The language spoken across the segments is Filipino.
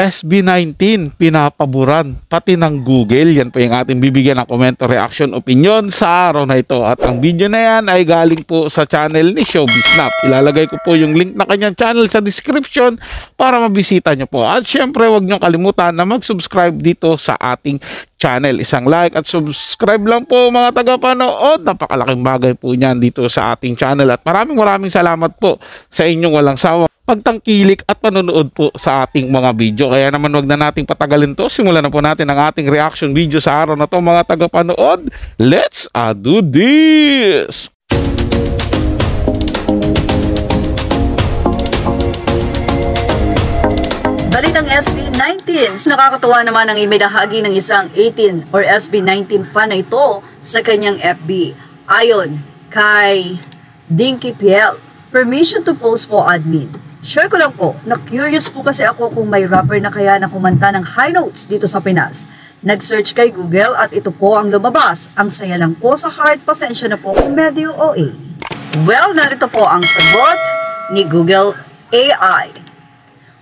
SB19 pinapaboran pati ng Google. Yan po yung ating bibigyan ng komento, reaction, opinion sa araw na ito. At ang video na yan ay galing po sa channel ni Showbiznap. Ilalagay ko po yung link na kanyang channel sa description para mabisita nyo po. At syempre huwag nyo kalimutan na mag-subscribe dito sa ating channel. Isang like at subscribe lang po mga tagapanood. Napakalaking bagay po niyan dito sa ating channel. At maraming salamat po sa inyong walang sawa pagtangkilik at panonood po sa ating mga video. Kaya naman wag na nating patagalin to. Simulan na po natin ang ating reaction video sa araw na to mga tagapanood. Let's do this! Balitang SB19. Nakakatuwa naman ang imedahagi ng isang 18 or SB19 fan na ito sa kanyang FB. Ayon kay Dinky PL, permission to post po admin. Share ko lang po, na-curious po kasi ako kung may rapper na kaya na kumanta ng high notes dito sa Pinas. Nag-search kay Google at ito po ang lumabas. Ang saya lang po sa heart, pasensya na po kung medyo OA. Well, narito po ang sagot ni Google AI.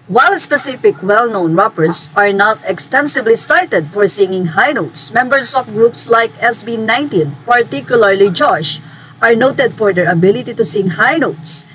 While specific well-known rappers are not extensively cited for singing high notes, members of groups like SB19, particularly Josh, are noted for their ability to sing high notes,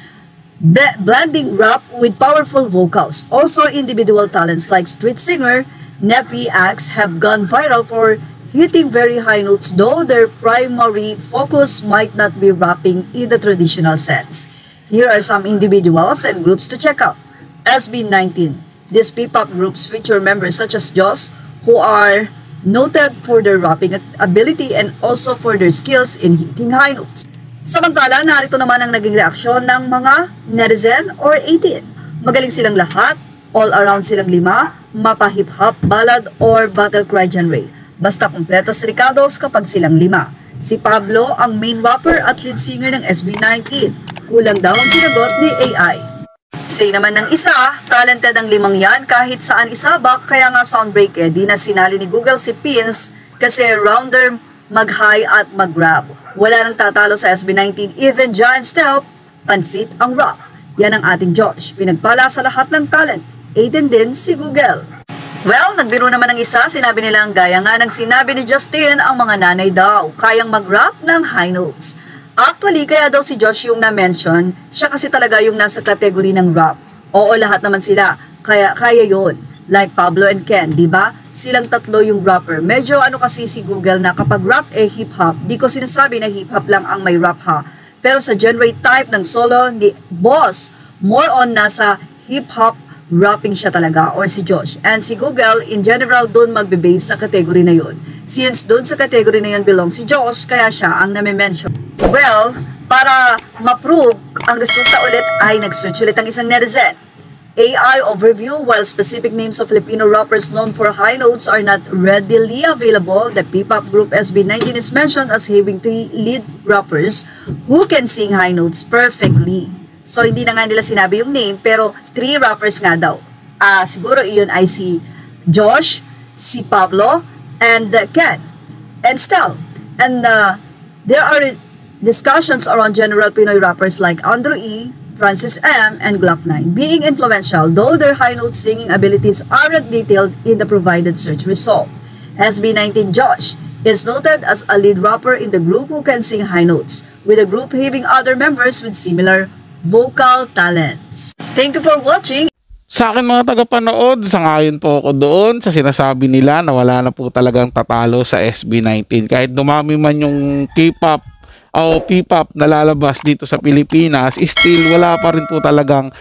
blending rap with powerful vocals. Also, individual talents like street singer Neppy Axe have gone viral for hitting very high notes, though their primary focus might not be rapping in the traditional sense. Here are some individuals and groups to check out. SB19. These P-pop groups feature members such as Joss, who are noted for their rapping ability and also for their skills in hitting high notes. Samantala, narito naman ang naging reaksyon ng mga netizen or 18. Magaling silang lahat, all around silang lima, mapa hip-hop, ballad, or battle cry genre. Basta kumpleto si Ricardos kapag silang lima. Si Pablo ang main rapper at lead singer ng SB19. Kulang daw ang sinagot ni AI. Say naman ng isa, talented ang limang yan kahit saan isabak, kaya nga soundbreak di na sinali ni Google si Pins kasi rounder mag-high at mag-rap. Wala nang tatalo sa SB19, even Giant Step, pansit ang rap. Yan ang ating Josh. Pinagpala sa lahat ng talent. Aiden din si Google. Well, nagbiro naman ng isa, sinabi nilang gaya nga ng sinabi ni Justin, ang mga nanay daw, kayang mag-rap ng high notes. Actually, kaya daw si Josh yung na-mention, siya kasi talaga yung nasa kategory ng rap. Oo, lahat naman sila. Kaya yun. Like Pablo and Ken, di ba? Silang tatlo yung rapper. Medyo ano kasi si Google na kapag rap hip-hop, di ko sinasabi na hip-hop lang ang may rap ha. Pero sa genre type ng solo ni Boss, more on nasa hip-hop rapping siya talaga or si Josh. And si Google, in general, doon magbe-base sa category na yun. Since doon sa category na yun belong si Josh, kaya siya ang nami-mention. Well, para ma-prove ang resulta ulit ay nag-search ulit ang isang netizen. AI overview. While specific names of Filipino rappers known for high notes are not readily available, the P-pop group SB19 is mentioned as having 3 lead rappers who can sing high notes perfectly. So, hindi na nga nila sinabi yung name, pero 3 rappers nga daw. Siguro iyon ay si Josh, si Pablo, and Ken, and Stel. And there are discussions around general Pinoy rappers like Andrew E., Francis M., and Glock 9 being influential, though their high note singing abilities aren't detailed in the provided search result. SB19 Josh is noted as a lead rapper in the group who can sing high notes, with the group having other members with similar vocal talents. Thank you for watching. Sa akin mga tagapanood, sangayon po ako doon sa sinasabi nila na wala na po talagang tatalo sa SB19. Kahit dumami man yung K-pop o P-pop na lalabas dito sa Pilipinas, still wala pa rin po talagang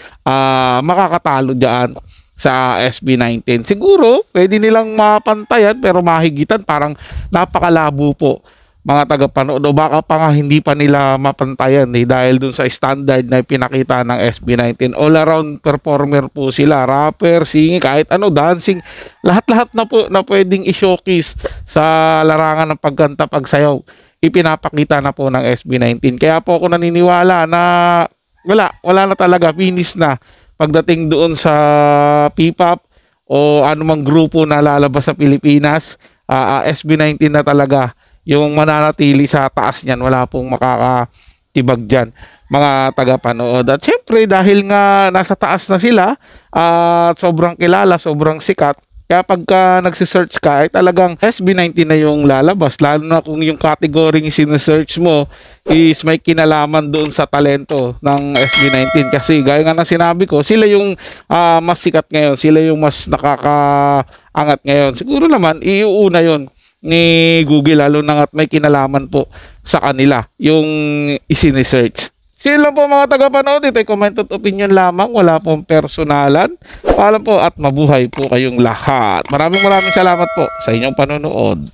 makakatalo dyan sa SB19. Siguro, pwede nilang mapantayan pero mahigitan, parang napakalabo po mga tagapanood. O baka pa nga hindi pa nila mapantayan dahil dun sa standard na pinakita ng SB19. All around performer po sila, rapper, singing, kahit ano, dancing, lahat-lahat na po na pwedeng i-showcase sa larangan ng pagkanta, pagsayaw, ipinapakita na po ng SB19. Kaya po ako naniniwala na wala na talaga, finish na pagdating doon sa P-pop o anumang grupo na lalabas sa Pilipinas. SB19 na talaga yung mananatili sa taas niyan. Wala pong makakatibag dyan. mga tagapanood. At syempre dahil nga nasa taas na sila at sobrang kilala, sobrang sikat, kaya pagka nagsisearch ka ay talagang SB19 na yung lalabas, lalo na kung yung category yung sinesearch mo is may kinalaman doon sa talento ng SB19. Kasi gaya nga ng sinabi ko, sila yung mas sikat ngayon, sila yung mas nakakaangat ngayon. Siguro naman iuuna yon ni Google, lalo na at may kinalaman po sa kanila yung isinesearch. Sila po mga tagapanood, ito'y comment at opinion lamang, wala pong personalan. Paalam po at mabuhay po kayong lahat. Maraming salamat po sa inyong panonood.